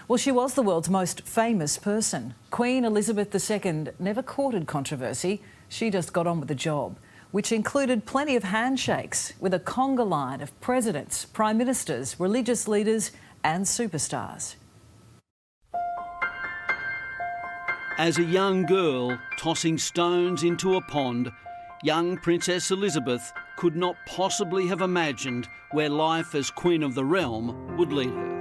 Well, she was the world's most famous person. Queen Elizabeth II never courted controversy. She just got on with the job, which included plenty of handshakes with a conga line of presidents, prime ministers, religious leaders and superstars. As a young girl tossing stones into a pond, young Princess Elizabeth could not possibly have imagined where life as Queen of the Realm would lead her.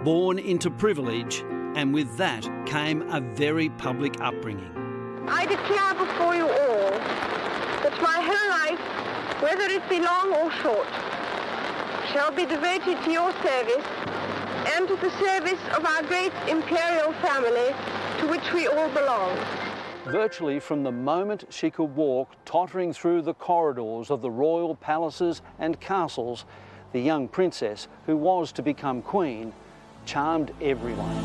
Born into privilege, and with that came a very public upbringing. I declare before you all that my whole life, whether it be long or short, shall be devoted to your service and to the service of our great imperial family to which we all belong. Virtually from the moment she could walk, tottering through the corridors of the royal palaces and castles, the young princess, who was to become queen, charmed everyone.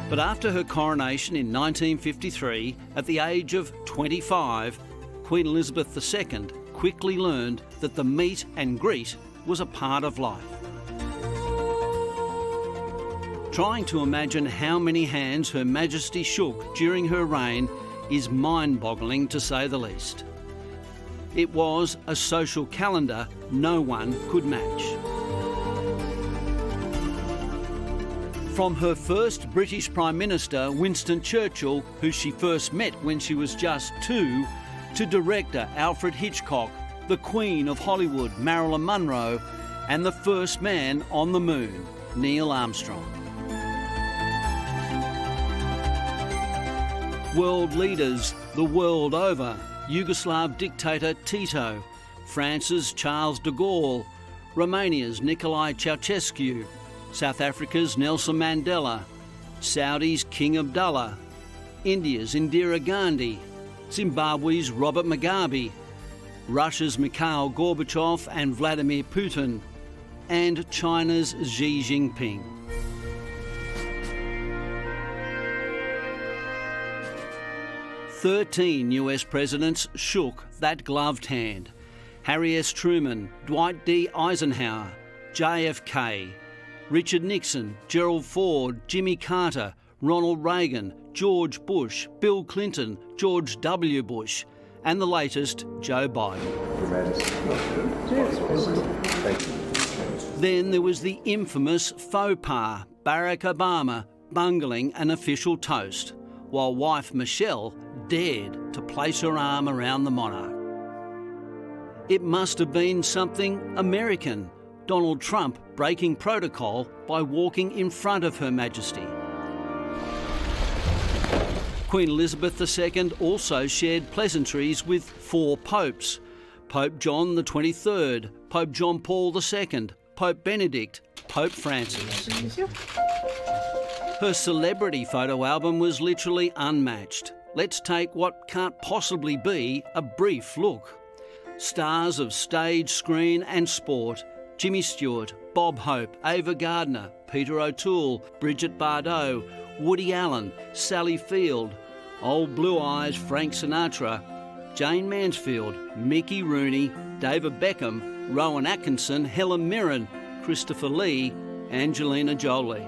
But after her coronation in 1953, at the age of 25, Queen Elizabeth II quickly learned that the meet and greet was a part of life. Trying to imagine how many hands Her Majesty shook during her reign is mind-boggling, to say the least. It was a social calendar no one could match. From her first British Prime Minister, Winston Churchill, who she first met when she was just 2, to director Alfred Hitchcock, the Queen of Hollywood, Marilyn Monroe, and the first man on the moon, Neil Armstrong. World leaders the world over: Yugoslav dictator Tito, France's Charles de Gaulle, Romania's Nicolae Ceausescu, South Africa's Nelson Mandela, Saudi's King Abdullah, India's Indira Gandhi, Zimbabwe's Robert Mugabe, Russia's Mikhail Gorbachev and Vladimir Putin, and China's Xi Jinping. "13 US presidents shook that gloved hand. Harry S. Truman, Dwight D. Eisenhower, JFK, Richard Nixon, Gerald Ford, Jimmy Carter, Ronald Reagan, George Bush, Bill Clinton, George W. Bush, and the latest, Joe Biden. Then there was the infamous faux pas, Barack Obama bungling an official toast, while wife Michelle dared to place her arm around the monarch. It must have been something American, Donald Trump breaking protocol by walking in front of Her Majesty. Queen Elizabeth II also shared pleasantries with 4 popes: Pope John the 23rd, Pope John Paul II, Pope Benedict, Pope Francis. Her celebrity photo album was literally unmatched. Let's take what can't possibly be a brief look. Stars of stage, screen and sport: Jimmy Stewart, Bob Hope, Ava Gardner, Peter O'Toole, Bridget Bardot, Woody Allen, Sally Field, Old Blue Eyes Frank Sinatra, Jane Mansfield, Mickey Rooney, David Beckham, Rowan Atkinson, Helen Mirren, Christopher Lee, Angelina Jolie.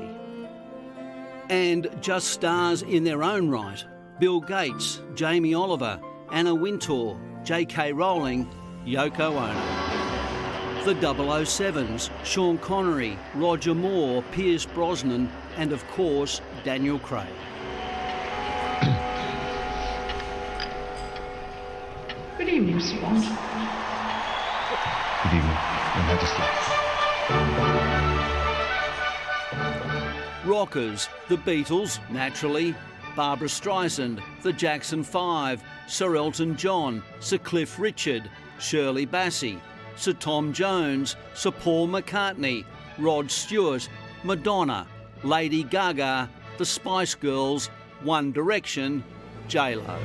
And just stars in their own right: Bill Gates, Jamie Oliver, Anna Wintour, J.K. Rowling, Yoko Ono. The 007s, Sean Connery, Roger Moore, Pierce Brosnan, and of course, Daniel Craig. Good evening, Mr. Bond. Good evening, Your Majesty. Rockers: the Beatles, naturally, Barbra Streisand, the Jackson 5, Sir Elton John, Sir Cliff Richard, Shirley Bassey, Sir Tom Jones, Sir Paul McCartney, Rod Stewart, Madonna, Lady Gaga, the Spice Girls, One Direction, J-Lo.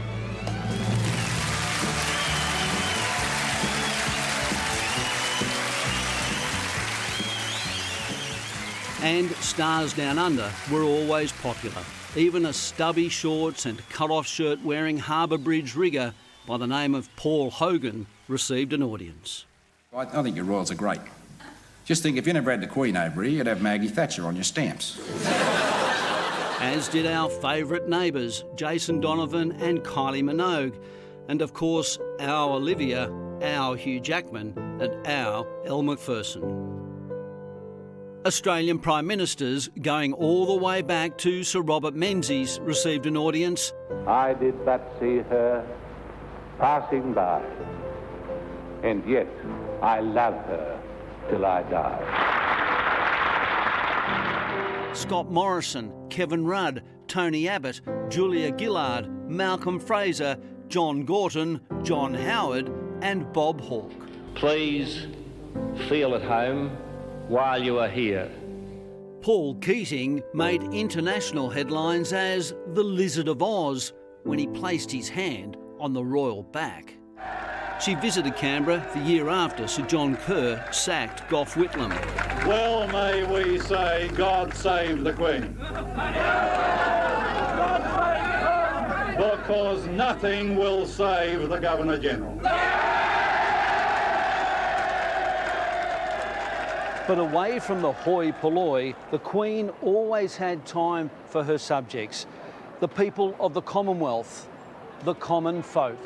And stars down under were always popular. Even a stubby shorts and cut-off shirt wearing Harbour Bridge rigger by the name of Paul Hogan received an audience. I think your royals are great. Just think, if you never had the Queen over here, you'd have Maggie Thatcher on your stamps. As did our favourite neighbours, Jason Donovan and Kylie Minogue. And of course, our Olivia, our Hugh Jackman and our Elle Macpherson. Australian Prime Ministers, going all the way back to Sir Robert Menzies, received an audience. I did but see her passing by, and yet I love her till I die. Scott Morrison, Kevin Rudd, Tony Abbott, Julia Gillard, Malcolm Fraser, John Gorton, John Howard and Bob Hawke. Please feel at home while you are here. Paul Keating made international headlines as the Lizard of Oz when he placed his hand on the royal back. She visited Canberra the year after Sir John Kerr sacked Gough Whitlam. Well, may we say, God save the Queen. Because nothing will save the Governor-General. But away from the hoi polloi, the Queen always had time for her subjects, the people of the Commonwealth, the common folk.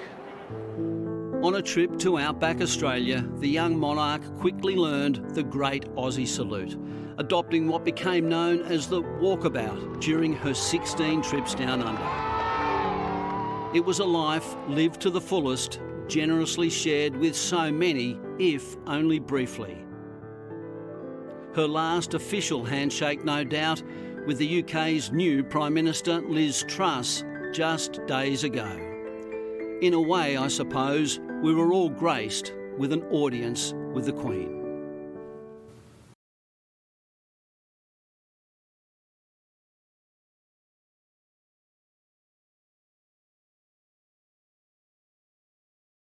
On a trip to outback Australia, the young monarch quickly learned the great Aussie salute, adopting what became known as the walkabout during her 16 trips down under. It was a life lived to the fullest, generously shared with so many, if only briefly. Her last official handshake, no doubt, with the UK's new Prime Minister Liz Truss just days ago. In a way, I suppose, we were all graced with an audience with the Queen.